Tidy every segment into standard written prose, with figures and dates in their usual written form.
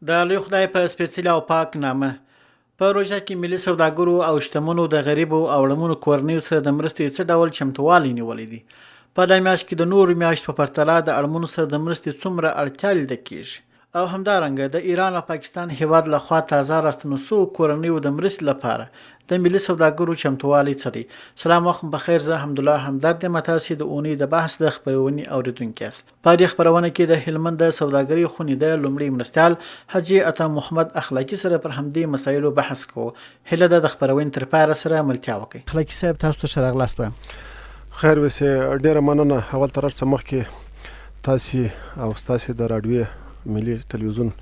د لوی خدای په سپېڅلي او پاک نامه په روژه کې ملي سوداګرو او شتمنو د غریبو او اړمنو کورنیو سره د مرستې څه ډول چمتووالی نیولی دی؟ په دې میاشت کې د نورو میاشتو په پرتله د اړمنو سره د مرستې څومره اړتیا لیدل کېږي؟ او همدارنګه د ایران او پاکستان هیواد لخوا تازه راستنو شوو کورنیو د مرستې لپاره د ملي سوداګرو چمتووالی څه دی؟ سلام وخت بخیر، زه حمدالله همدرد یم. تاسې د اونۍ د بحث د خپرونې اوریدونکي یاست. په دې خپرونه کې د هلمند د سوداګرۍ خونې د لومړي مرستیال حاجي عطا محمد اخلاقي سره پر همدې مسایلو بحث کوو. هیله ده د خپرونې تر پایه سره ملتیا وکړئ. اخلاقي صاحب، تاسو ته ښه راغلاست وایم. خیر اوسې، ډېره مننه. اول تر هر څه مخکې تاسې او ستاسې د راډیو ملي تلویزیون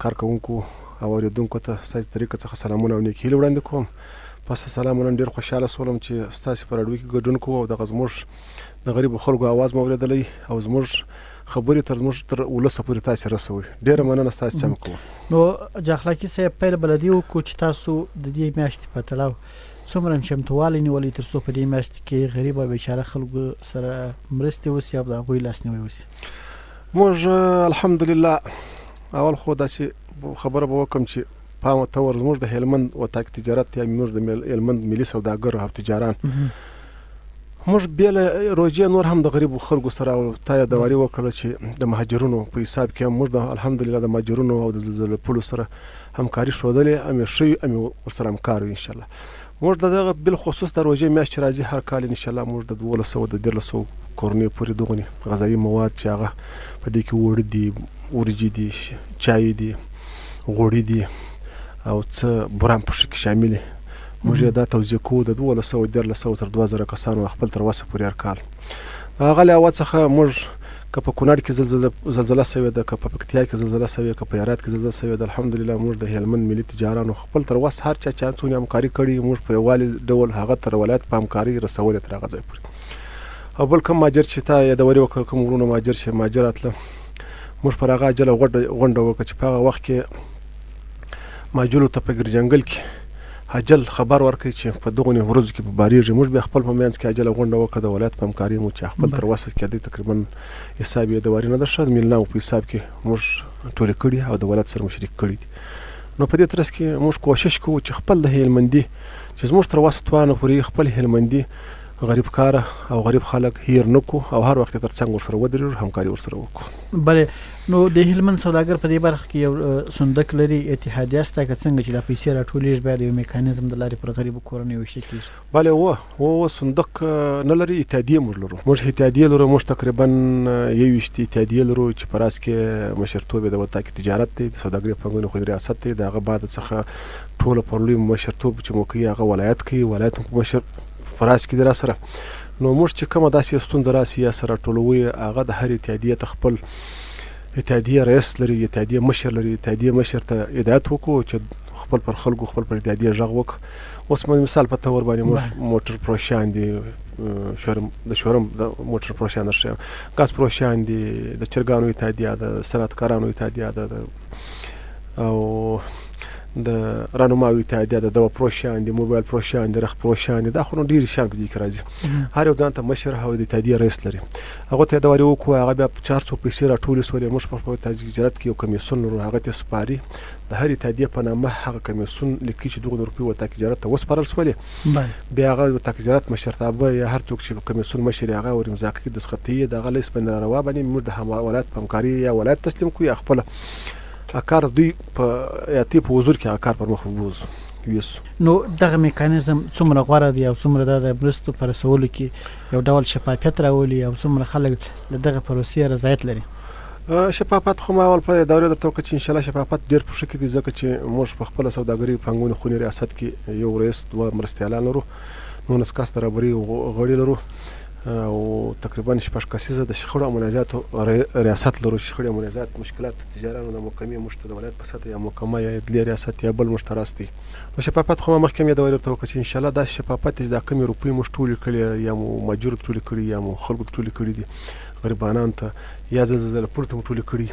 کارکوونکو او اوریدونکو ته ستاسې طریقه څخه سلامونه او نیکې هیلې وړاندې کوم. پس سلام، نن ډېر خوشحاله شولم چې ستاسې په راډیو کې ګډون کوو او دغه زموږ د غریبو خلکو اواز مو اورېدلی او زموږ خبرې زموږ تر ولسه پورې تاسې رسوئ. ډېره مننه، ستاسې څه کوو. نو اخلاقي صاحب، پیل به له دې وکړو چې تاسو د دې میاشتې په تړاو څومره چمتووالی نیولی تر څو په دې میاشت کې غریب او بیچاره خلکو سره مرستې وسي او د هغوی لاسنیوی وسي؟ موږ الحمدلله اول خو داسې خبره به وکړم چې پام تور زموږ د هلمند وطاق تجارت یا موږ د هلمند ملي سوداګر او تجاران موږ بیا له روژې نور هم د غریبو خلکو سره او تا یادواري وکړله چې د مهاجرونو په حساب کې هم موږ د الحمدلله د مهاجرونو او د زلزلې پولو سره همکاري ښودلې، همیشه یو همې ورسره همکار یو انشاءالله. موږ د دغه بالخصوص د روژې میاشت چې راځي هر کال انشاءالله موږ د 1200 د 1300 کورنیو پورې دغونې غذایي مواد چې هغه په دې کې وړه دي، ورجې دي، چای دي، غوړي دي او څه بوران پکې کې شامل دي، موږ یې دا توزیع کوو د 1200 1300 تر 2000 کسانو خپل تر وسه پورې هر کال. هغه له اول څخه موږ که په کونړ کې زلزله سوې ده، که په پکتیا کې زلزله سوې، که په هرات کې زلزله سوې ده، الحمدلله موږ د هلمند ملي تجارانو خپل تر وس هر چا څونه همکاري کړې، موږ په یووالي ډول هغه تر ولایت په همکاري رسولې تر هغه ځای پورې. او بل کوم مهاجر چې تا یادواري وکړه، کوم وروڼه مهاجر چې مهاجر راتله، موږ پر هغه عجله غونډه وکړه چې په هغه وخت کې مهاجرو ته په ګرجنګل کې عجل خبر ورکړي چې په دغونې ورځو کې به بارېږي. موږ بیا خپل په منځ کې عجله غونډه وکړه د ولایت په همکاري مو چې خپل تر وسه کېدی تقریبا حساب یې یادواري نه ده ښه د میلناو په حساب کې موږ ټولې کړي او د ولایت سره مو شریک کړي دي. نو په دې ترڅ کې موږ کوشش کوو چې خپل د هلمندي چې زموږ تر وسه توانه پورې خپل هلمندي غریب کاره او غریب خلک هیر نه کړو او هر وخت تر څنګ ورسره ودرېږو، همکاري ورسره وکړو. بله، نو د هلمند سوداګر په دې برخه کې یو صندوق لري، اتحادیه شته که څنګه چې دا پیسې راټولېږي باید یو میکانیزم د لارې پر غریبو کورنیو ویشل کېږي؟ بله، و صندوق نه لري، اتحادیه موږ لرو. موږ اتحادیه لرو، موږ تقریبا 21 اتحادیه لرو چې په راس کې مشرتوب د وطاق تجارت دی، د سوداګرۍ پانګونې خود ریاست دی، د هغه بعد څخه ټوله پر لوی مشرتوب چې مو کوي هغه ولایت کوي، ولایت مشر په راس کې دی را سره. نو موږ چې کومه داسې ستونزه راسي یا سره ټولوي، هغه د هر اتحادیې ته خپل اتحادیه رئیس لري، اتحادیه مشر لري، اتحادیه مشر ته هدایت وکړو چې خپل پر خلکو خپل پر اتحادیه غږ وکړو. اوس مثال په تور باندې موږ موټر فروشان دي، شورم د موټر فروشان درشه، غاز فروشان دي، د چرګانو اتحادیه ده، د صنعتکارانو اتحادیه ده، او د رانماوي اتحادیه ده، دوا فروشان دي، موبایل فروشان دي، رخ فروشان دي، دا خو نو ډېرې شیان په دې کې راځي. هر یو ځان ته مشر او د اتحادیې رئیس لري. هغه ته یادواري وکړو، هغه بیا 400 پیسې راټولې شولې. موږ په تجارت کې یو کمیسیون لرو، هغه ته سپاري د هر اتحادیې په نامه هغه کمیسیون لیکي چې دغه روپۍ وطاق تجارت ته وسپارل شولې. بیا هغه وطاق تجارت مشرتابه یا هر څوک چې کمیسیون مشر هغه ور امضا کوي، دستخطي یې دغه لیست باندې روا باندې موږ د ولایت په همکاري یا ولایت تسلیم کوو یا خپل کار دوی په یاتي په حضور کې کار پر مخ ویسو. نو دغه میکانیزم څومره غوره دی او څومره د مرستو په رسولو کې یو ډول شفافیت راولي او څومره خلک له دغه پروسې رضایت لري؟ شفافیت خو ما اول په دورې درته وکړه چې انشاءالله شفافیت ډېر په ښه کې دی، ځکه چې موږ په خپله سوداګرۍ پانګونې خونې ریاست کې یو رئیس، 2 مرستیالان لرو، 19 کس د رهبرۍ غړي لرو او تقریبا 6 کسیزه د شخړو او منازعاتو ریاست لرو. شخړې او منازعات مشکلات تجارانو د محکمې موږ ته د ولایت په سطحه یا محکمه یا عدلیه ریاست یا بل موږ ته راستي. نو شفافیت خو ما مخکې هم یادواري درته وکړه چې انشاءالله دا شفافیت چې دا کمې روپۍ موږ ټولې کړې یا مو مهاجرو ته ټولې کړي یا مو خلکو ته ټولې کړي دي، غریبانانو ته یا زلزله پورې ته مو ټولې کړي،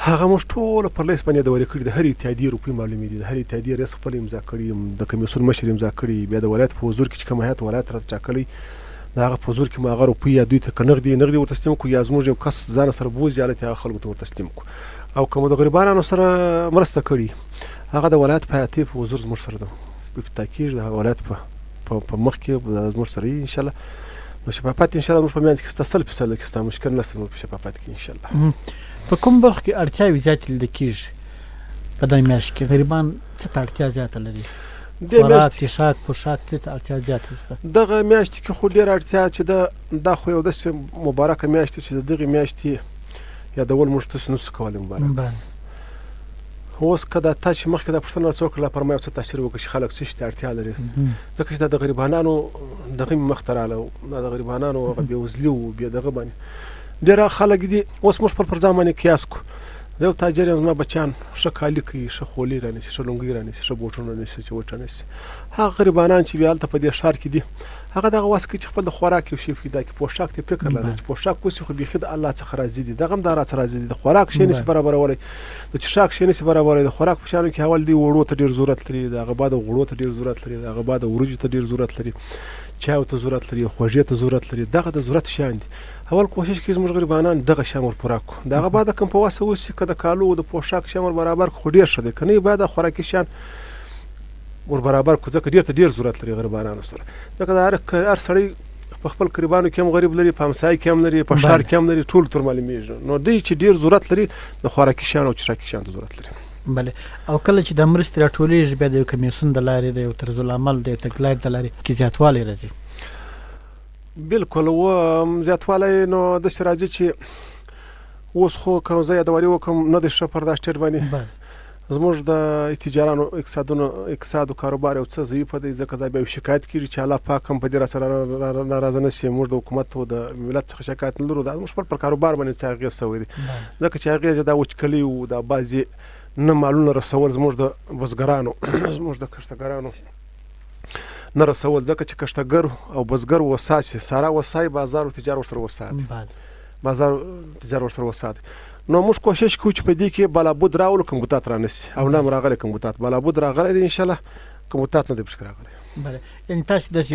هغه موږ ټوله پر لیست باندې یادواري کړي. د هرې اتحادیې روپۍ معلومې دي، د هرې اتحادیې رئیس خپل امضا کړي، د کمیسیون مشر امضا کړي، بیا د ولایت په حضور کې چې کوم هیات ولایت راته ټاکلی د هغه په زور کې مو هغه روپۍ یا دوی ته که نغدي ورته تسلیم کړو یا زموږ یو کس ځان سره بوځي هلته هغه خلکو ته ور تسلیم کړو او که مو د غریبانو سره مرسته کړي هغه د ولایت په حیاتي په حضور زموږ سره ده افتتاح کېږي د ولایت په مخ کې زموږ سره وي انشاءالله نو شفافیت انشاءالله زموږ په منځ کې ستا 100% کې ستا مشکل نشته زموږ په شفافیت کې انشاءالله. په کوم برخو کې اړتیاوې زیاتې لیدل کېږي په دغه میاشت کې غریبان څه ته اړتیا زیاته لري؟ خوراک تشاک پوشاک څه ته اړتیا زیاته شته؟ دغه میاشت کې خو ډېره اړتیا چې دا خو یو داسې مبارکه میاشت چې د دغې میاشتې یادول موږ تاسو نشو کولی مبارک. اوس که دا تا چې مخکې دا پوښتنه راڅه وکړله پر ما یو څه تاثیر وکړي چې خلک څه شي ته اړتیا لري ځکه چې دا د غریبانانو دغه مې مخته راغله دا د غریبانانو هغه بېوزلي وو بیا دغه باندې ډېر خلک دي اوس موږ پر ځان باندې قیاس کړو زه یو تاجر یم زما بچیان ښه کالي کوي ښه خولۍ رانیسي ښه لونګۍ رانیسي ښه بوټونه رانیسي چې وټ رانیسي هغه غریبانان چې بیا هلته په دې ښار کې دي هغه دغه وس کوي چې خپل د خوراک یو شی پیدا کړي پوشاک ته فکر لري چې پوشاک اوس خو بیخي د الله څخه راضي دي دغه هم د الله څخه راضي دي د خوراک شی نشي برابرولی د څښاک شی نشي برابرولی د خوراک په شیانو کې اول دی وړو ته ډېر ضرورت لري د هغه بعد غوړو ته ډېر ضرورت لري د هغه بعد وریجو ته ډېر ضرورت لري چایو ته ضرورت لري خوږې ته ضرورت لري دغه د ضرورت شیان دي اول کوشش کوي زموږ غریبانان دغه شیان ور پوره کړو د هغه بعد کوم په واسه اوسي که د کالو د پوشاک شیان ور برابر کړو خو ډېر ښه دی که نه باید خوراکي شیان ور برابر کړو ځکه ډېر ته ډېر ضرورت لري غریبانانو سره ځکه د هر سړی په خپل قریبانو کې هم غریب لري په همسایه کې هم لري په ښار کې هم لري ټولو ته معلومېږي نو دوی چې ډېر ضرورت لري د خوراکي شیانو او څښاکي شیانو ته ضرورت لري. بله او کله چې د مرستې راټولېږي بیا د یو کمیسیون د لارې د یو طرزالعمل د یو تګلارې د لارې کې زیاتوالی راځي. بلکل و زیاتوالی نو داسې راځي چې اوس خو که زه یادواري وکړم نه دی ښه پر دا سټیټ باندې زموږ د تجارانو اقتصاد او کاروبار یو څه ضعیفه دی ځکه دا بیا یو شکایت کېږي چې الله پاک هم په دې راسره ناراضه نه شي موږ د حکومت او د ملت څخه شکایت نه لرو دا زموږ خپل پر کاروبار باندې څه اغېز شوی دی ځکه چې اغېز دا وچکلي و دا بعضې نه مالونه رسول زموږ د بزګرانو زموږ د کښتګرانو نه رسول ځکه چې کښتګر او بزګر وساسي سارا وسای بازار او تجار ورسره وساتي بازار تجار ورسره وساتي نو موږ کوشش کوو چې په دې کې بلابود راولو کمبوتات رانسي او نه هم راغلی کمبوتات بلابود راغلی دی انشاءالله کمبوتات نه دی پشکې راغلی. بله یعنې تاسې داسې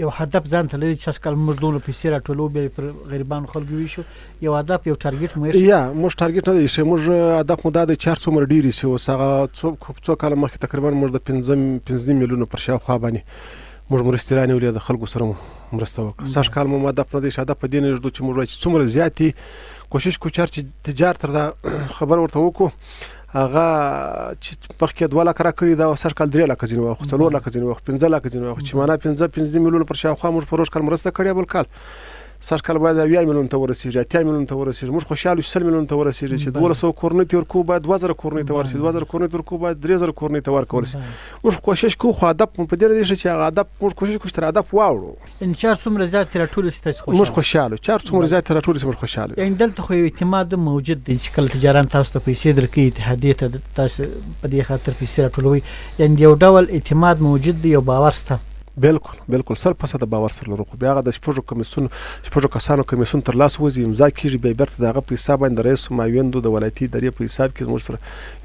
یو هدف ځان ته لري چې هسې کله موږ دومره پیسې راټولو بیا پر غریبانو خلکو ویشو یو هدف یو ټارګېټ مو یا موږ ټارګېټ نه دی ایښی موږ هدف مو دا دی چې هر څومره ډېرې شي اوس هغه څو کاله مخکې تقریبا موږ د 15 میلیونو پر شاوخوا باندې موږ مرستې رانیولې د خلکو سره مو مرسته وکړه سږ کال مو هدف نه دی هدف په دې نه ږدو چې موږ وایو چې څومره زیات دي کوشش کوو چې هر چې تجار تر دا خبر ورته وکړو هغه چې مخکې 2 لکه راکړي دا سږ کال 3 لکه ځینې وخت 4 لکه ځینې وخت 15 لکه ځینې وخت چې معنا 15 میلیونه پر شاوخوا موږ په روز کال مرسته کړې بل کال سږ کال باید 20 میلیون ته ورسېږي 80 میلیون ته ورسېږي موږ خوشحاله 100 میلیون ته ورسېږي چې 1200 کورنۍ ته ورکوو باید 2000 کورنۍ ته ورسېږي 2000 کورنۍ ته ورکوو باید 3000 کورنۍ ته ورکول شي موږ کوشش کوو خو هدف په دې دی چې هغه هدف موږ کوشش کوو چې تر هدف واوړو ان چار څومره زیات راټول شي تاسو موږ خوشاله چار څومره زیات راټول شي موږ خوشاله یعنې دلته خو یو اعتماد موجود دی چې کله تجاران تاسو ته پیسې درکوي اتحادیې ته تاسو په دې خاطر پیسې راټولوئ یعنې یو ډول اعتماد موجود دی یو باور شته. بالکل 100% د باور سره لرو خو بیا هغه د شپږو کسانو کمیسیون تر لاس وځي امضا کېږي بیا بیرته د هغه په حساب باندې د رئیس معاونینو د ولایتي ادارې په حساب کې زموږ سره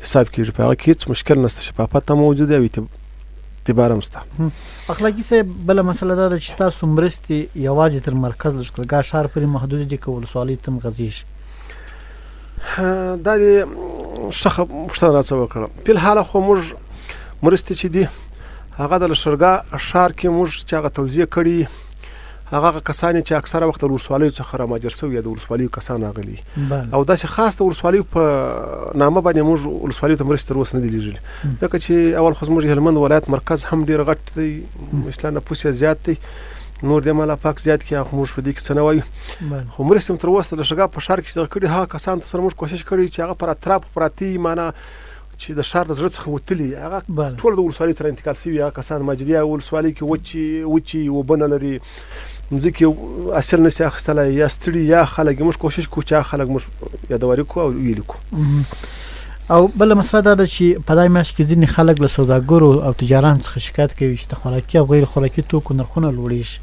حساب کېږي په هغه کې هېڅ مشکل نشته شفافیت هم موجود دی او اعتبار هم شته. اخلاقي صاحب بله مسله دا ده چې ستاسو مرستې یوازې تر مرکز لښکرګاه ښار پورې محدود دي که ولسوالۍ ته هم غځېږي؟ دا دې ښه پوښتنه راڅه وکړه فلحاله خو موږ مرستې چې دي هغه د لښکرګاه ښار کې موږ چې هغه توزیع کړي هغه کسان چې اکثره وخت د ولسوالیو څخه رامهاجر شوي یا د ولسوالیو کسان راغلي او داسې خاص د ولسوالیو په نامه باندې موږ ولسوالیو ته مرستې تر اوسه نه دي لیږلي ځکه چې اول خو زموږ هلمند ولایت مرکز هم ډېر غټ دی اصلاً نفوس یې زیات دی نور دې الله پاک زیات کړي خو موږ په دې کې څه نه وایو خو مرستې هم تر اوسه د لښکرګاه په ښار کې چې دغه کړي هغه کسانو ته سره موږ کوشش کړی چې هغه پر اطرافو پراته معنا چې د ښار د زړه څخه وتلي هغه ټول د ولسوالۍ سره انتقال شوي هغه کسان ماجریا ولسوالۍ کې وچې اوبه نه لري مځکې حاصل نشي اخیستلی یا ستړي یا خلک موږ کوشش کوو چې هغه خلک موږ یادواري کړو او ویلي کړو. او بله مسله دا ده چې په دغه میاشت کې ځینې خلک له سوداګرو او تجارانو څخه شکایت کوي چې د خوراکي او غیر خوراکي توکو نرخونه لوړېږي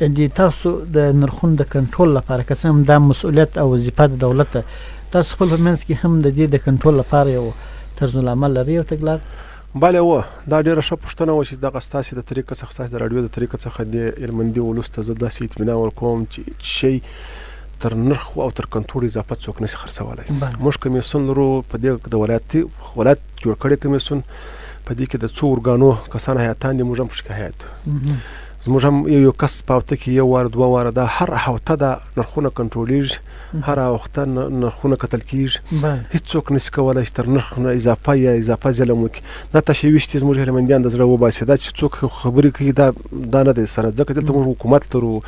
یعنې تاسو د نرخونو د کنټرول لپاره که څه هم دا مسؤلیت او وظیفه د دولت ده تاسو خپل په منځ کې هم د دې د کنټرول لپاره یو طرزالعمل لري او تګلار؟ بله و دا ډېره ښه پوښتنه وه چې دغه ستاسې د طریقه څخه ستاسې د راډیو د طریقه څخه د هلمندي ولس ته زه داسې اطمینان ورکوم چې شی تر نرخ او تر کنټرول اضافه څوک نشي خرڅولی. موږ کمیسیون لرو په دې د ولایت جوړ کړی کمیسیون، په دې کې د څو ارګانو کسان هیاتان دي، موږ هم پکې هیات زموږ هم یو کس په هفته کې یو وار دوه واره دا هر هفته دا نرخونه کنټرولیږي، هر وخته نرخونه کتل کېږي، هېڅوک نشي کولی چې تر نرخ نه اضافه یا اضافه ظلم وکړي. دا تشویش چې زموږ هلمندیان د زړه وباسي، دا چې څوک خبرې کوي دا نه دی سره، ځکه دلته موږ حکومت لرو،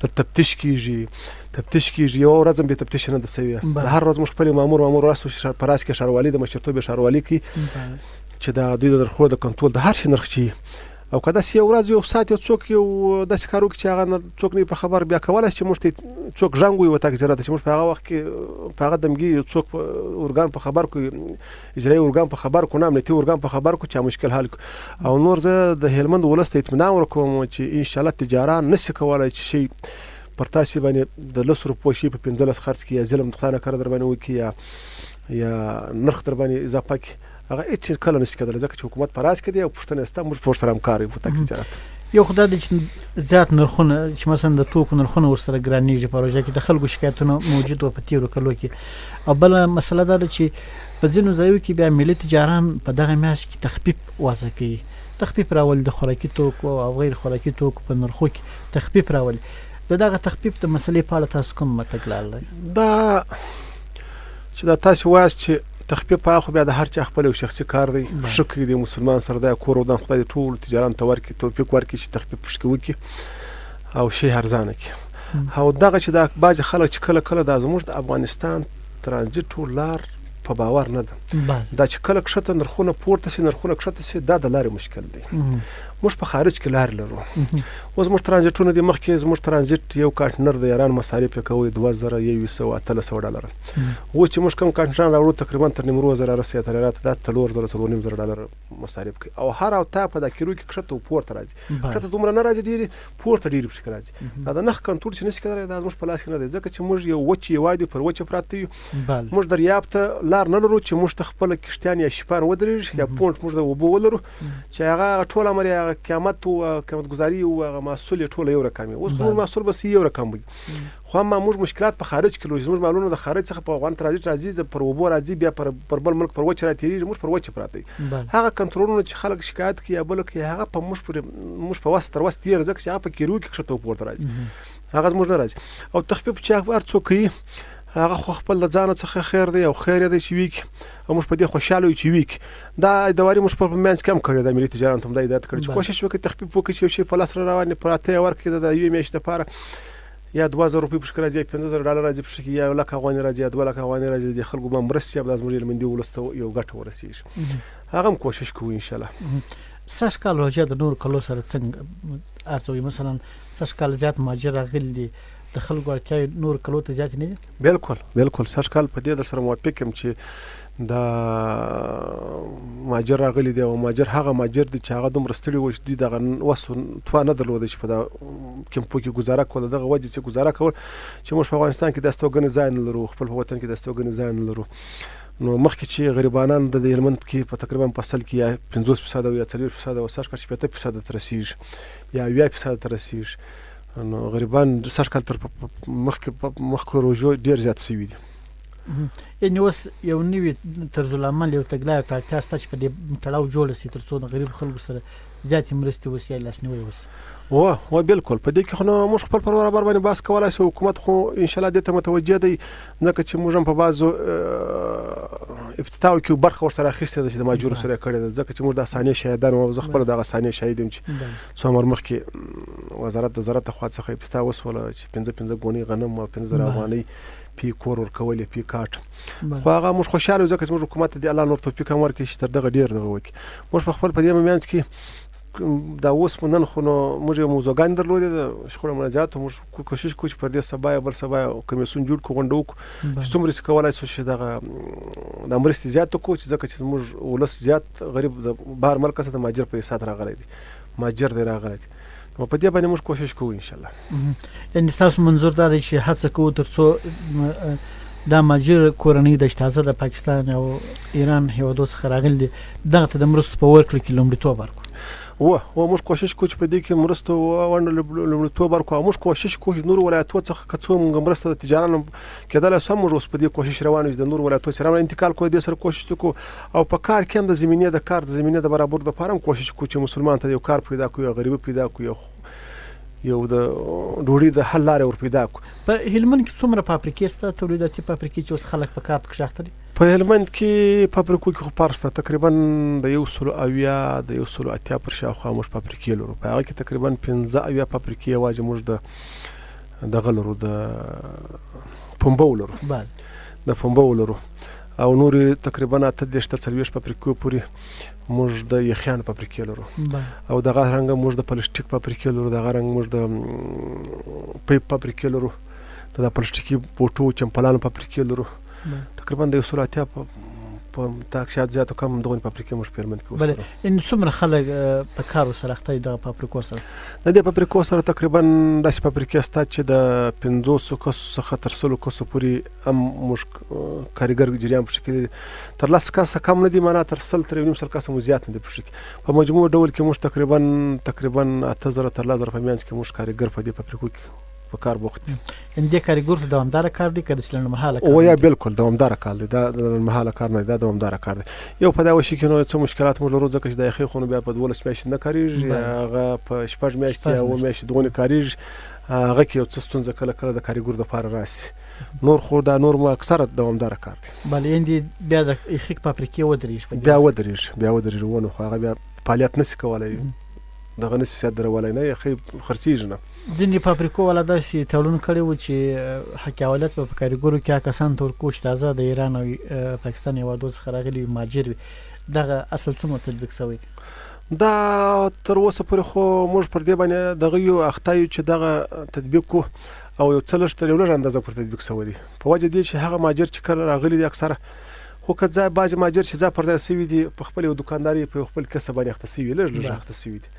د تفتیش کېږي یوه ورځ هم بې تفتیشه نه ده سوې. د هر ورځ موږ خپل مامور راستو په راس کې ښاروالي د مشرتوب ښاروالي کوي چې د دوی د نرخونو د کنټرول د هر شي نرخ چي، او که داسې یو ورځ یو ساعت یو څوک یو داسې کار وکړي چې هغه څوک نه په خبر، بیا کولی شي چې موږ ته څوک زنګ ووایي وتاک جرات چې موږ په هغه وخت کې په هغه دمګي څوک ارګان په خبر کړو، اجرایي ارګان په خبر کړو، امنیتي ارګان په خبر کړو چې مشکل حل کړو. او نور زه د هلمند ولس ته اطمینان ورکوم چې انشاءالله تجاران نشي کولی چې شي پر تاسې باندې د 10 روپو شي په 15 خرڅ کړي، یا ظلم خدای نه کړه در باندې وکړي یا نرخ در باندې اضافه کړي، هغه هېڅ کله نشي کېدلی، ځکه چې حکومت په راس کې دی او پوښتنه شته، موږ په ورسره همکار یو په تجارت. یو خو دا دی چې زیات نرخونه چې مثلا د توکو نرخونه ورسره ګرانېږي په پروژه کې، د خلکو شکایتونه موجود وو په تېرو کلو کې. او بله مسله دا ده چې په ځینو ځایو کې بیا ملي تجاران په دغه میاشت کې تخفیف وضع کوي، تخفیف راولي د خوراکي توکو او غیر خوراکي توکو په نرخو کې تخفیف راولي. د دغه تخفیف د مسلې په اړه تاسو کوم تګلاره لرئ؟ دا چې دا تاسو وایاست چې تخفیف په خو بیا د هر چا خپل یو شخصي کار دی، ښه کوي د مسلمان سره دا کور ودان خدای دې ټول تجاران ته ورکړي، توفیق ورکړي چې تخفیف پشکې وکړي او شی ارزانه کړي. او دغه چې دا بعضې خلک چې کله کله دا زموږ د افغانستان ترانزیټ لار په باور نه ده، دا چې کله کښته نرخونه پورته سي نرخونه کښته سي، دا د لارې مشکل دی. موږ په خارج کې لارې لرو، اوس زموږ ترانزیټونه دي، مخکې زموږ ترانزیټ یو کانټینر د ایران مصارف یې کوي 2100 ډالره، اوس چې موږ کوم کانټینر راوړو تقریبا تر نیمروز رارسي تر هرات دا 4,000 ډالر مصارف کوي. او هر اوته په دا کیلو کې کښته پورته راځي، کښته دومره نه راځي، ډېرې پورته ډېرې پشکې راځي. دا د نرخ کنټرول چې نشي کېدلی، دا زموږ په لاس کې نه دی، ځکه چې موږ یو وچ هېواد پر وچه پراته یو، موږ دریاب ته لار نه لرو چې موږ ته خپله کښتیان یا شیپان ودرېږي یا پونټ موږ د اوبو ولرو چې هغه ټول عمر هغه قیامت او قیمت گذاري او هغه محصول یې ټول یو رقم وي. اوس نور محصول بس یو رقم وي، خو هم موږ مشکلات په خارج کې لرو، زموږ مالونه د خارج څخه په افغان ترانزیټ راځي، پر اوبو راځي، بیا پر بل ملک پر وچه راتېرېږي، موږ پر وچه پراته یو. هغه کنټرولونه چې خلک شکایت کوي یا بل کوي، هغه په موږ په وس تر وس تېر، ځکه چې هغه په کیلو کې کښته پورته راځي، هغه زموږ نه راځي. او تخفیف چې هر څوک کوي هغه خو خپل د ځانه څخه خیر دی او خیر دی چې وي او موږ په دې خوشحاله یو چې وي. دا ادواري موږ په منځ کې هم کړی د ملي تجارت هم دا هدایت کړی چې کوشش وکړي تخفیف وکړي چې یو شی په لاس روان پراته ورکړي د یوې میاشتې لپاره، یا 2000 روپۍ پشکې راځي، یا 5000 ډالر راځي پشکې، یا 1 لک افغانۍ راځي، یا 2 لک افغانۍ راځي، د خلکو به مرستې هم د زموږ هلمندي ولس ته یو ګټه ورسېږي. هغه هم کوشش کوو انشاءالله. سږ کال روژه د نورو کلو سره څنګه ارزوي؟ مثلا سږ کال زیات مهاجر راغلي دي، د خلکو اړتیاوې نور کلو ته زیاتې نه دي؟ بالکل سږ کال په دې در سره موافق یم چې دا مهاجر راغلي دي، او مهاجر هغه مهاجر دي چې هغه دومره ستړي وو چې دوی دغه وس توان نه درلوده چې په دا کمپو کې ګزاره کوله، دغه وجې چې ګزاره کول چې موږ په افغانستان کې د استوګنې ځای نه لرو، خپل په وطن کې د استوګنې ځای نه لرو. نو مخکې چې غریبانان د هلمند کې په تقریبا په سل کې یا 50% او یا 40% او سږ کال 80% ته رسېږي یا 80% ته رسېږي. نو غریبان سږ کال تر مخکې روژو ډېر زیات شوي دي. یعنې اوس یو نوي طرزالعمل یو تګلاره ته اړتیا شته چې په دې تړاو جوړه شي تر څو د غریب خلکو سره زیاتې مرستې وشي یا لاسنیوی وشي؟ و بالکل په دې کې خو نو موږ خپل پر برابر باندې بحث کولی شو. حکومت خو انشاءالله دې ته متوجه دی، ځکه چې موږ هم په بعضو ابتداو کې برخه ورسره اخیستې ده چې د مهاجرو سره یې کړې ده، ځکه چې موږ د ثانیې شاهدان وو. زه خپله دغه ثانیې شاهد یم چې څو عمر مخکې وزارت د زراعت خوا څخه ابتدا وسوله چې 5 ګونۍ غنم او 15,000 افغانۍ پی کور ورکولې، پی کاټ. خو هغه موږ خوشحاله یو، ځکه چې موږ حکومت ته دې الله نور توفیق هم ورکړي چې تر دغه ډېر دغه وکړي. موږ په خپل په دې منځ کې دا اوس نن خو نو موږ یو موضوعګانې درلودې د شخړو مناجات، موږ کوشش کوو چې پر دې سبا یا بل سبا کمیسیون جوړ کړو، غونډه وکړو چې څومره چې کولی شو چې دغه د مرستې زیات وکړو، چې ځکه چې زموږ ولس زیات غریب د بهر ملک څخه د مهاجر په حساب راغلی دی، مهاجر دی راغلی دی. نو په دې باندې موږ کوشش کوو انشاءالله. یعنې ستاسو منظور دا دی چې هڅه کوو تر څو دا مهاجر کورنۍ د تازه د پاکستان او ایران هیوادو څخه راغلي دي دغه ته د مرستو په ورکړه کې لومړیتوب ورکړو و موږ کوشش کوو چې په دې کې مرسته ونډه لومړیتوب ورکړو او موږ کوشش کوو چې نورو ولایتونو څخه که څومره مرسته د تجارانو کېدلی سم موږ اوس په دې کوشش روان یو چې د نورو ولایتونو سره انتقال کوو دې سره کوشش وکړو او په کار کې هم د زمینې د کار د زمینې د برابر دپاره هم کوشش کوو چې مسلمان ته یو کار پیدا کړو یو غریبي پیدا کړو یو د ډوډۍ د حل لارې ور پیدا کړو په هلمند کې څومره فابریکې شته تولیداتي فابریکې چې اوس خلک په کار پکې اخته دي په هلمند کې فابریکو کې خو پارسته تقریبا د 180 د 180 پر شاوخوا موږ فابریکې لرو په هغه کې تقریبا 15 فابریکې یوازې موږ دغه لرو د پنبو لرو د پنبو لرو او نورې تقریبا 30-40 فابریکو پورې موږ د یخیان فابریکې لرو او دغه رنګه موږ د پلاستیک فابریکې لرو دغه رنګ موږ د پیپ فابریکې لرو د پلاستیکي بوټو چمپلانو فابریکې لرو تقریبا د 180 په تاکشات زیاتو کم دغه فابریکې موږ په هلمند کې اوس لرو ان څومره خلک په کار سره اخته دي د فابریکو سره د دې فابریکو سره تقریبا داسې فابریکې شته چې د 500 کسو څخه تر 100 کسو پورې هم موږ کارګر جریان پکې کړي تر 10 کسه کم نه دي معنا تر 100 تر 100 کسه مو زیات نه دي پکې په مجموع ډول کې موږ تقریبا 8000 تر 1000 په میانځ کې موږ کارګر په دې فابریکو کې په کار بوخت ان دې کارګر ته دوامدار کار دی که د لنډ مهاله کار او یا بالکل دوامدار کار دی دا د لنډ مهاله کار نه دی دا دوامدار کار دی یو په دا وشي کې نو څه مشکلات موږ لرو ځکه چې د یخي خونو بیا په 12 میاشتې نه کاریږي هغه په 6 میاشتې او میاشتې دغه کاریږي هغه کې یو څه ستونزه کله کله د کارګر لپاره راسي نور خو دا نور مو اکثره دوامدار کار دی بلې اندې بیا د یخي فابریکې ودرېږي بیا ودرېږي ونه خو هغه بیا فعالیت نشي کولای دغه نشي سیاد درولای نه یخي خرڅیږي نه ځینې فابریکو والا داسې تړون کړی و چې حکایت په کارګرو کې کسان تور کوچ تازه د ایران او پاکستان هیوادو څخه راغلي مهاجر وي دغه اصل څومره تطبیق شوی دا تر اوسه پورې خو موږ پر دې باندې دغه یو اخته یو چې دغه تطبیق کو او یو څه لږ تر یو لږ اندازه پر تطبیق شوی دی په وجه دی چې هغه مهاجر چې کله راغلي دي اکثره خو که ځای بعضې مهاجر چې ځای پر ځای شوي دي په خپل یو دوکانداري په خپل کسب باندې اخته شوي لږ اخته شوي دي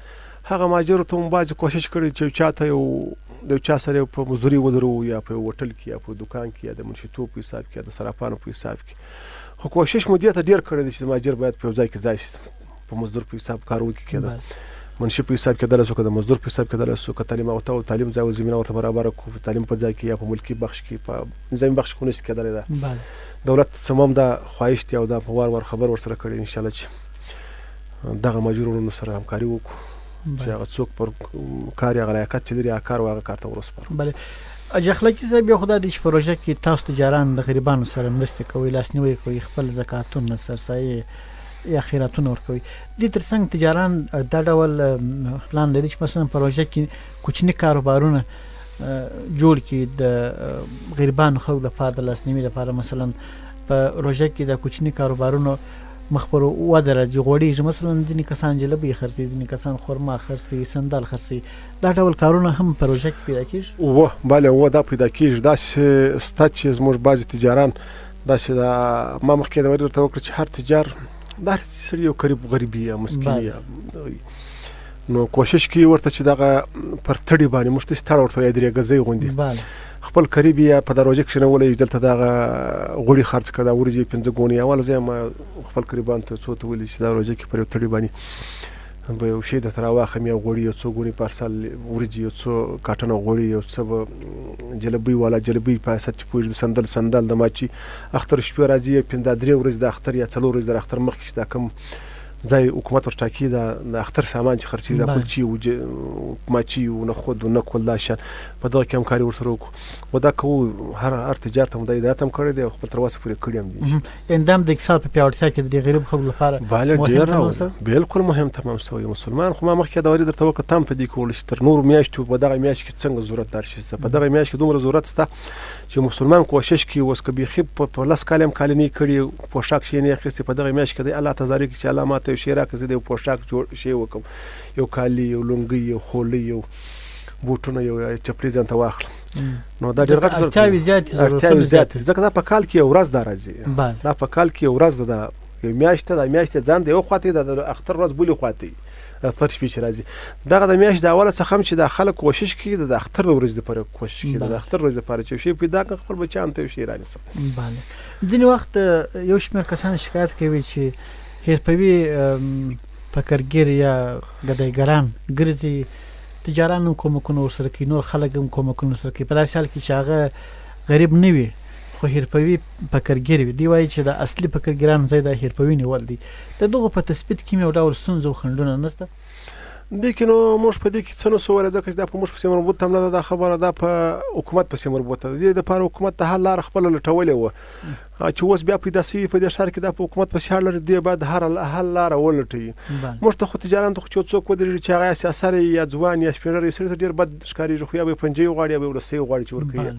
هغه مهاجرو ته هم بعضې کوشش کړی چې چاته یو د چا سره په مزدوري ودرو یا په هوټل کې یا په دوکان کې یا د منشطو په حساب کې یا د صرافانو په حساب کې خو کوشش مو دې ته ډېر کړی دی چې مهاجر باید په ځای کې ځای شي په مزدور په حساب کار وکړي کېده منشي په حساب کېدلی شو که د مزدور په حساب کېدلی شو که تعلیم او تعلیم ځای او زمینه ورته برابره کړو تعلیم په ځای کې یا په ملکي بخش کې په نظامي بخش کې نشي کېدلی ده دولت څه هم دا خواهش دی او دا په وار خبر ورسره کړی انشاءالله چې دغه مهاجرونو سره همکاري وکړو چې هغه څوک پر کار یا غلیاقت چې لري هغه کار هغه کار ته ورسپارو بلې اجاخلاقي صاحب یو خدای دې چې پروژه کې تاسو تجاران د غریبانو سره مرستې کوئ لاسنیوی کوئ خپل زکاتونه سرسایي یا خیراتونه ورکوي دې تر څنګ تجاران دا ډول پلان لري چې مثلا پروژه کې کوچني کاروبارونه جوړ کړي د غریبانو خلکو لپاره د لاسنیوي لپاره مثلا په پروژه کې د کوچني کاروبارونو مخ پر وده راځي غوړېږي مثلا ځینې کسان جلبۍ خرڅوي ځینې کسان خرما خرڅوي سندل خرڅوي دا ډول کارونه هم پروژه کې پیدا کېږي بله دا پیدا کېږي داسې شته چې زموږ بعضې تجاران داسې دا ما مخکې د ورته وکړه چې هر تجار دا سړي یو غریبي یا مسکیني نو کوشش کوي ورته چې دغه پر تړي باندې موږ ته ستړ ورته یا درې ګزۍ غوندې خپل قریب یا په دروازه کې شنولای دلته دغه غوړي خرڅ کړه ورځي 5 غونې اول ځم خپل قریبان ته څو ته ویل چې دروازه کې پر تړي باندې به یو شی د تراواخه مې غوړي یو څو غونې پارسل ورځي یو څو کاټنه غوړي یو څه جلبۍ والا جلبۍ په اساس چې پوج سندل د ماچی اختر شپه راځي 3 ورځې د اختر یا 4 ورځې د اختر مخکې دا کم ځای حکومت ورټاکي د اختر سامان چې خرڅوي د کلچې او ماچي او نخود او نکول دا شان په دغه کې همکاري ورسره وکړو و دا کوو هر تجارت هم د هدایت هم کړی دی او خپل تر اوسه پورې کړی هم دي اندام د اقتصاد په پیاوړتیا کې د غریب خلکو لپاره ډېر بالکل مهم تمام شوی مسلمان خو ما مخکې دا وری درته وکړه تم په دې کې ول چې تر نور میاشتو په دغه میاشت کې څنګه ضرورت دار شي په دغه میاشت کې دومره ضرورت شته چې مسلمان کوشش کوي اوس که بیخي په لاس کالم کالنی کړي پوشاک شي نه اخیستي په دغه میاشت کې د الله تعالی کې چې علامات او شی راکړي د پوشاک جوړ شي وکم یو کالی یو لونګي یو خولي یو بوټونه یو چپلې ځان ته واخلم نو دا ډېر غټ اړتیاوې زیاتې ځکه دا په کال کې یو ورځ دا راځي دا په کال کې یو ورځ ده یو میاشت د میاشت ځان د یو خواته د اختر ورځ بولي خواته اختر شپې چې راځي دغه د میاشت د اوله څخه هم چې د خلک کوشش کوي د اختر د ورځې لپاره کوشش کوي د اختر ورځې لپاره چې شی پیدا کړي خپل بچیان ته شي رانیسم. بله ځینې وخت یو شمېر کسان شکایت کوي چې هیرپوي فقرګیر یا ګدایګران ګرځي تجاران هم کومکونه ورسره کوي نور خلک هم کومکونه ورسره کوي په داسې حال کې چې هغه غریب نه وي خو هیرپوي فقرګیر وي دوی وایي چې د اصلي فقرګیرانو ځای د هیرپوي نیول دی د دغو په تثبیت کې یو ډول ستونزه او خنډونه نشته دې کې نو موږ په دې کې څه نشو ویلی ځکه چې دا په موږ پسې مربوط هم نه ده دا خبره دا په حکومت پسې مربوطه ده دې دپاره حکومت د حل لاره خپله لټولې وه چې اوس بیا پیدا سوي په دې ښار کې دا په حکومت پسې حل لري دې باید حل لاره ولټوي موږ ته خو تجاران ته خو چې څوک ودرېږي چې هغه یا سیاسر یا ځوان یا سپین ږیری سړي ته ډېر بد ښکارېږي خو یا به یې پنجې وغواړي یا به یې ولسۍ وغواړي چې ورکوي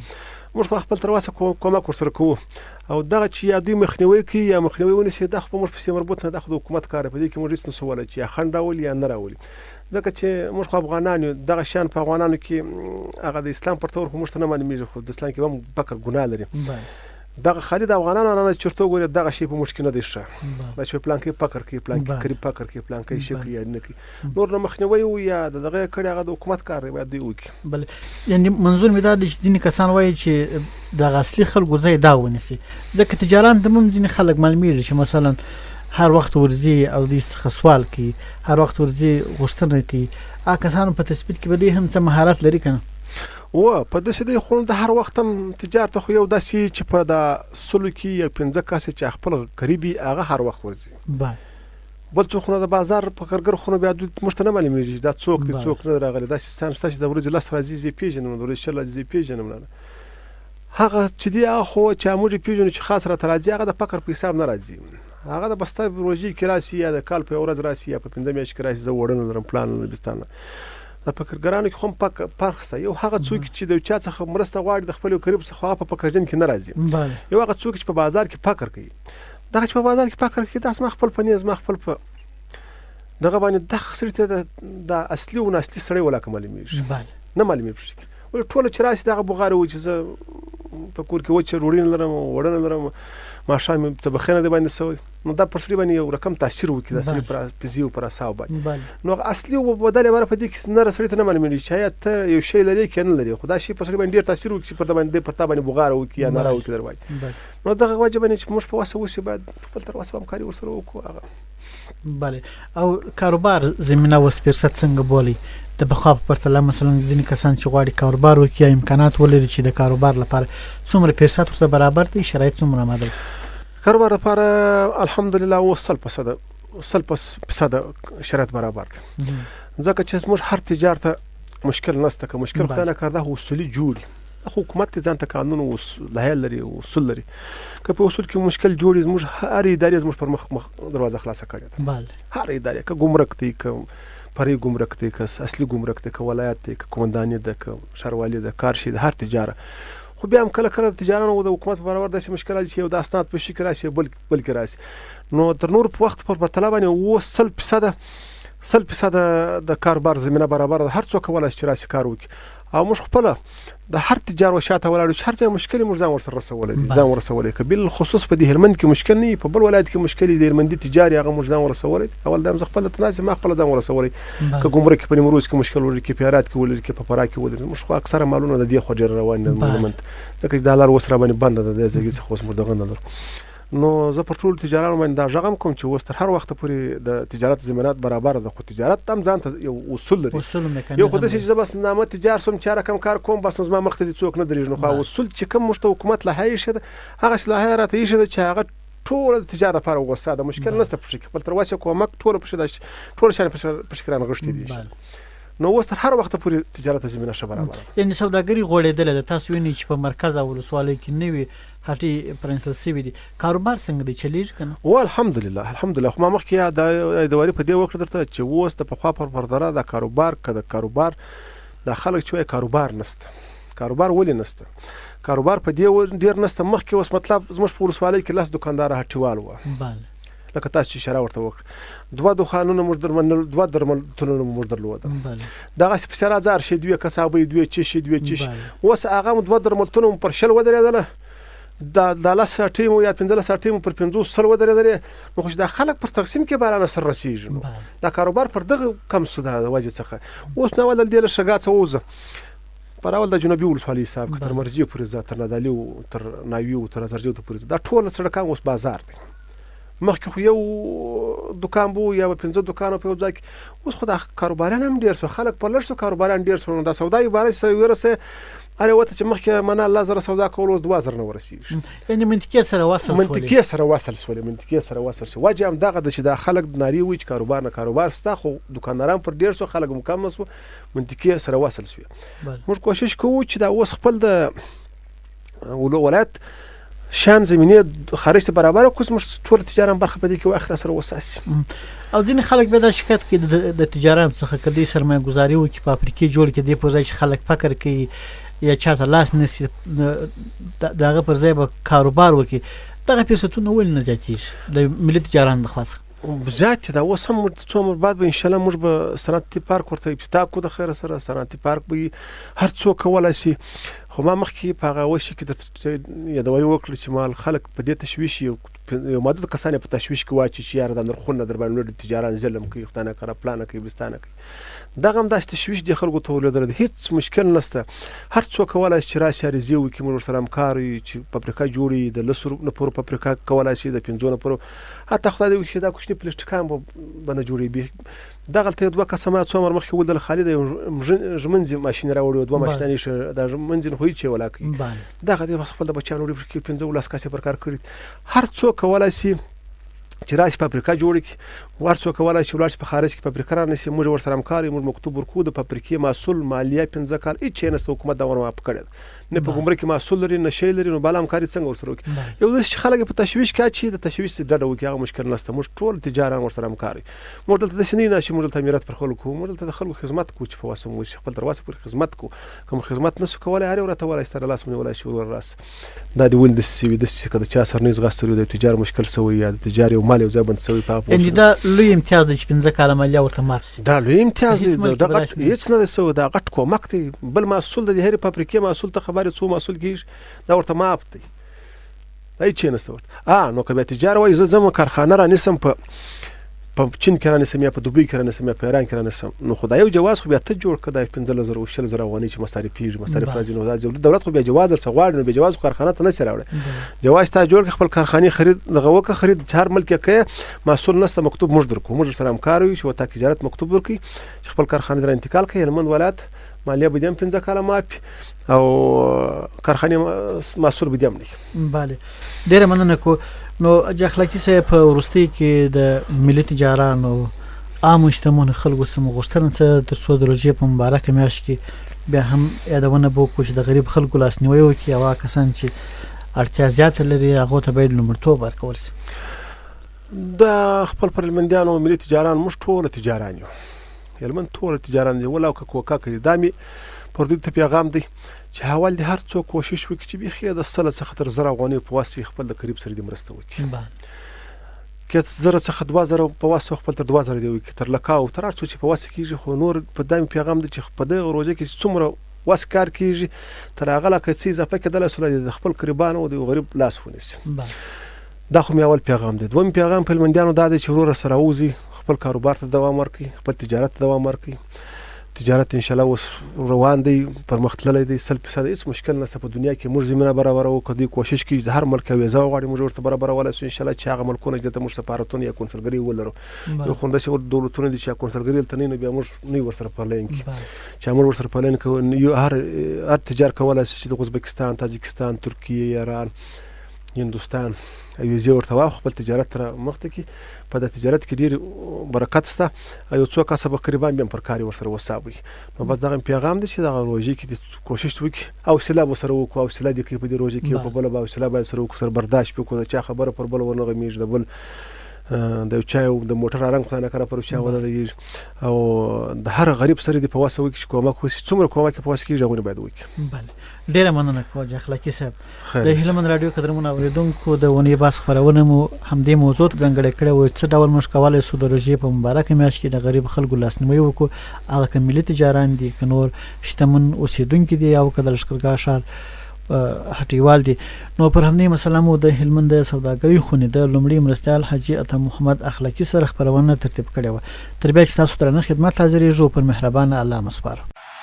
موږ خو خپل تر اوسه کومک ورسره کوو او دغه چې یا دوی مخنیوی کوي یا مخنیوی ونیسي دا خو په موږ پسې مربوط نه ده خو د حکومت کار دی په دې کې موږ هېڅ نشو ویلی چې یا خنډ راولي یا نه راولي ځکه چې موږ خو افغانان یو دغه شیان په افغانانو کې هغه د اسلام پر تور خو موږ ته نه معلومېږي خو د اسلام کې هم فقر ګناه لري دغه خالي د افغانانو نه چېرته وګورې دغه شی په موږ کې نه دی ښه دا چې پلانکۍ فقر کوي پلانکۍ قریب فقر کوي پلانکۍ شي کوي یا نه کوي نور نه مخنیوی و یا د دغه کړي هغه د حکومت کار دی باید دوی وکړي بله یعنې منظور مې دا دی چې ځینې کسان وایي چې دغه اصلي خلکو ځای دا ونیسي ځکه تجاران ته هم ځینې خلک معلومېږي چې مثلا هر وخت ورځي او دوی څخه سوال کوي هر وخت ورځي غوښتنه کوي هغه کسانو په تثبیت کې به دوی هم څه مهارت لري که نه و په داسې دی خو د هر وخت هم تجارت خو یو داسې چې په د سلو کې یا 15 کسه چې خپل قریب وي هغه هر وخت ورځي بل څوک نو د بازار فقرګر خو نو بیا موږ ته نه معلومېږي دا څوک دی څوک نه راغلی داسې انسان شته چې د ورځې 10 راځي زه یې پېژنم د ورځې 10 راځي زه یې پېژنم نه هغه چې دی هغه خو چې موږ یې پېژنو چې خاص راته راځي هغه د فقر په حساب نه راځي هغه د بسته روژې کې راسي یا د کال په یوه ورځ راسي یا په 15 میاشتې کې راسي زه وړه نه لرم پلان نه لرم بستان نه د فقرګرانو کې هم فرق شته یو هغه څوک چې د چا څخه مرسته غواړي د خپل قریب څخه هغه په فقرجن کې نه راځي یو هغه څوک چې په بازار کې فقر کوي دغه چې په بازار کې فقر کوي داسې ما خپل په نیز ما خپل په دغه باندې دغه سړي ته د اصلي او ناصلي سړی ولاکه معلومېږي نه معلومېږي ولې ټوله چې راسي دغه بغاره وي چې زه په کور کې وچه ډوډۍ نه لرم وړه نه لرم ماښام مې طبخۍ نه دی باندې سوی نو دا پر سړي باندې یو رقم تاثیر وکړي د سړي پر فزي او پر اعصابو باندې نو اصلي او بدل یې په دې کې نه سړي ته نه معلومېږي چې ته یو شی لري که نه لري خو دا شی په سړي باندې ډېر تاثیر وکړي پر تا باندې بغاره وکړي یا ناره وکړي در باندې نو دغه وجه باندې چې موږ په وسه اوسي باید خپل تر وسه همکاري ورسره وکړو هغه بله او کاروبار زمینه اوس فرصت څنګه بولي د بخوا په پرتله مثلا ځینې کسان چې غواړي کاروبار وکړي یا امکانات ولري چې د کاروبار لپاره څومره فرصت ورته برابر دی شرایط څومره آماده کاروبار لپاره الحمدلله اوس 100% شرایط برابر دي ځکه چې موږ هر تجارت مشکل نشته که مشکل خدای نکرده دا اصولي جوړي حکومت ته ځان ته قانون او لایحه لري او اصول لري که په اصول کې مشکل جوړي زموږ هر ادارې زموږ پر مخ دروازه خلاصه کړې ده هر ادارې که ګمرک دی که پری ګمرک دی که اصلي ګمرک دی که ولایت دی که قومنداني ده که ښاروالي ده کارشي ده هر تجاره خو بیا هم کله کله تجاران او د حکومت برابر داسې مشکل چې یو د اسناد په شي کې راشي بل کې راشي نو تر نور په وخت پر پرتله باندې 100% د کاروبار زمینه برابر ده هر څوک کولای شي چې راشي کار وکړي او موږ خپله د هر تجار و شاته ولاړو چې هر ځای مشکل موږ ځان ورسره رسولی که بالخصوص په دې هلمند کې مشکل نه وي په بل ولایت کې مشکل د هلمندي تجار هغه موږ ځان ورسولی اول دا هم زه خپله تناسب ما خپله ځان ورسولی که ګمرک کې په نیمروز کې مشکل ولري که پیارات کې ولري که په فراه کې ولري موږ خو اکثره مالونه د دې خوا ډېر روان دي هلمند ځکه چې دا لار اوس را باندې بنده ده د ځای څخه اوس موږ دغه نه لرو نو زه پر ټولو تجارانو باندې دا غږ هم کوم چې اوس تر هر وخته پورې د تجارت زمینات برابر ده خو تجارت هم ځان ته یو اصول لري یو خو داسې چې زه بس نامه تجار سم چې هر کم کار کوم بس نو زما مخ ته دې څوک نه درېږي نو خو اصول چې کوم موږ ته حکومت لایحه ایښې ده هغه چې لایحه راته ایښې ده چې هغه ټوله د تجارت لپاره وغوسه ده مشکل نشته په کې خپل تر وسه کومک ټوله ټول شیان په شي رانغښتي دي نو اوس تر هر وخته پورې تجارت زمینه ښه برابره یعنې سوداګري غوړېدلې ده تاسو وینئ چې په مرکز او ولسوالیو کې نه وي هټۍ پرانیستل سوي دي کاروبار څنګه دی چلیږي که نه و الحمدلله خو ما مخکې د ادواري په دې وکړه درته چې اوس د پخوا پر پرتله د کاروبار که د کاروبار د خلک چې وایي کاروبار نشته کاروبار ولې نشته کاروبار په دې ډېر نشته مخکې اوس مطلب زموږ په ولسوالۍ کې 10 دوکانداره هټیوال وه لکه تاسو چې اشاره ورته وکړه 2 دوکانونه موږ 2 درملتونونه موږ درلوده دغسې پسې راځه هر شی 2 کسابۍ 2 چشي 2 چشي اوس هغه 2 درملتونه پر شل ودرېدله د لاسه ټیمو یا 15 ټیمو پر 500 ودرېدلې نو خو دا خلک پر تقسیم کې بارانه سر رسیږي نو دا کاروبار پر دغه کم سو د وجه څخه اوس نو ول د له شګا څه وزه پر اول د جنوبي ولسوالۍ حساب تر مرجي پورې ځه تر نادالي تر ناوي تر زرجو ته پورې دا ټول سړکان اوس بازار دی مخکې خو یو دکان بو یا 15 دکانو په ځای کې اوس خو دا کاروباران هم ډیر سو خلک په لړ سو کاروباران ډیر سو دا سودای بارش سره ورسه اره وته چې مخکې منه الله زره سودا کول اوس 2000 نه ورسیږي یعنی منطقي سره وصل منطقي سره وصل سو وجه هم دغه د چې دا خلک ناری وي چې کاروبار نه کاروبار ستا خو دکانداران پر ډیر سو خلک مکمل سو منطقي سره وصل سو موږ کوشش کوو چې دا اوس خپل د ولایت شان زمینه خارج ته برابر کوس مش ټول تجارت برخه پدې کې واخر سره وساسي او ځین خلک به دا شکایت کوي د تجارت څخه کدي سرمایه گذاري وکي په افریقي جوړ کې دی په ځای چې خلک فکر کوي یا چاته لاس نسی دغه پر ځای به کاروبار وکي دغه پیسټونه ول نه زیاتیږي د ملي تجارت د خاص بذات دا اوس هم څو مر بعد به ان شاء الله موږ به صنعتي پارک ورته افتتاح کو د خیر سره صنعتي پارک به هر څوک کولای شي خو ما مخکې په هغه وشي کې د یادوري وکړل چې مال خلک په دې تشویش یو محدود کسان په تشویش کې واچي چې یار د نرخونه در باندې د تجارت ظلم کوي خدانه کړه پلان کوي بستانه کوي دغه هم د تشویش د خلکو ته ولودل هیڅ مشکل نشته هر څوک کولای شي راشي ریزیو کې موږ سره همکار چې فابریکه جوړي د لسر نه پور فابریکه کولای شي د 5 نه پور حتی خدای دې چې دا کوچنی پلاستیکان باندې جوړي به دغه ته دوه قسمه څو مر مخې ولدل خالد ژمنځي ماشين راوړي دوه ماشينانی شه د ژمنځي خو چې ولاکي دغه دې خپل د بچانو لري کې 15 لاس کاسه پر کار کړی هر څوک کولای شي چې راشي فابریکه جوړ کړي ورڅو کولای شي ولر په خارج کې فابریکه را نشي موږ ور سره همکاري موږ مکتوب ورکو د فابریکې مسول مالیه 15 کال هیڅ نه حکومت دا ورما پکړل نه په ګمرک مسول لري نه شی لري نو بل همکاري څنګه ور سره وکړي یو د خلک په تشویش کې چې د تشویش ډډه وکړي هغه مشکل نشته موږ ټول تجارت ور سره همکاري موږ دلته د سنې نشي موږ تعمیرات پر خلکو موږ دلته د خلکو خدمت کوو چې په واسه موږ خپل دروازه پر خدمت کوو کوم خدمت نسو کولای هر ورته ولا استر لاس مونږ ولا شي ور راس دا دی ول د سی وی د کده چا سر نه زغسترو د تجارت مشکل سوی یا د تجارت او مال او ځبن سوی ان دا لوی امتیاز د 15 کاله مالیه ورته مارسي دا لوی امتیاز دی دغه هیڅ نه سو دا غټ کومک دی بل مسول د هر فابریکې مسول ته خبره څو مسول کیږي دا ورته ماپ دی ای چې نه سوت نو کبه تجارت وای زما کارخانه را نسم په چین کې را نسم یا په دوبۍ کې را نسم یا په ایران کې را نسم نو خدای یو جواز خو بیا ته جوړ کړه 15000 او 10000 افغانۍ چې مصارف پیږي مصارف راځي نو دا دولت خو بیا جواز سره غواړي نو بیا جواز کارخانه ته نه سره راوړي جواز ته جوړ خپل کارخانه خرید دغه وکه خرید هر ملک کې مسول نسته مکتوب موږ درکو موږ سره همکار یو چې وتا تجارت مکتوب ورکي خپل کارخانه در انتقال کوي هلمند ولایت مالیه بدیم 15 کاله ماپی او کارخانه مسول بدیم نه bale ډیره مننه کو نو اخلاقی سه په ورستي کې د ملي تجارت او عام مجتمع خلکو سم غوښتنه څه تر څو د روزې په مبارک میاشت کې بیا هم یادونه بو کو چې د غریب خلکو لاس نیوي وکي او کسان چې اړتیا زیات لري هغه ته باید لومړیتوب ورکول شي د خپل پرلمندیانو ملي تجارت مش ټول تجارت یو هلمند ټول تجارت دی ولا کوکا کوي دامي پر دې ته پیغام دی چې حوال دي هر څوک کوشش وکړي چې بيخي د سل څخه تر 1000 افغانۍ په واسي خپل د قریب سره د مرسته وکړي کې 1000 څخه 2000 په واسي خپل تر 2000 دی وکړي تر لکاو تر څو چې په واسي کېږي خو نور په دامي پیغام دی چې په دغه روزه کې څومره واس کار کېږي تر هغه لکه څه اضافه کېدل سره د خپل قربان او د غریب لاس ونیسي دا خو مې اول پیغام دی دوم پیغام په مندیانو دا دی چې ورور سره وزي خپل کاروبار ته دوام ورکړي خپل تجارت ته دوام ورکړي تجارت ان شاء الله اوس روان دی پر مختللی دی 100% هیڅ مشکل نشته په دنیا کې موږ زمينه برابر او کدي کوشش کوي د هر ملک ویزا غواړي موږ ورته برابر ولا ان شاء الله چې هغه ملکونه چې موږ سفارتونه یا کنسولګری ولرو یو خوند چې دولتونه دي چې کنسولګری تل نه بیا موږ نه ورسره پالین کی چې موږ ورسره پالین کوو یو هر تجارت کولای شي د ازبکستان تاجکستان ترکیه ایران هندوستان ایو زی ورته واخ خپل تجارت تر مخته کی په د تجارت کې ډیر برکت سته ایو څو کسب قربان بیم پر کاری ورسره وسابي نو بس دغه پیغام دي چې دغه روزي کې کوشش وکړي او سلا وسره وکړو او سلا دي کې په دې روزي کې په بل به سلا به سره وکړو برداشت وکړو چې خبره پر بل ورنغه میږي د بل د چایو د موټر رنګ خانه کړه پر چا ولري او د هر غریب سره دی په واسه وکړي چې کومه کوم څومره کومه کې په واسه کې ژوند باید وکړي bale ډیره مننه کوم اخلاقی صاحب د هلمند رادیو قدرمن اوریدونکو د ونی باس خبرونه مو همدې موضوع ځنګړې کړې و چې ډول مش کولای سو د روزي په مبارک میاشت کې د غریب خلکو لاسنیوي وکړو هغه ملي تجارت دي کنور شتمن اوسیدونکو دي او کله لشکرګاه شهر هټیوال دي. نو پر همدې مسله مو د هلمند د سوداګرۍ خونې د لومړي مرستیال حاجي عطا محمد اخلاقي سره خپرونه ترتیب کړې وه. تر بیا چې تاسو درنه خدمت حاضرېږو پر مهربانه الله مسپارو.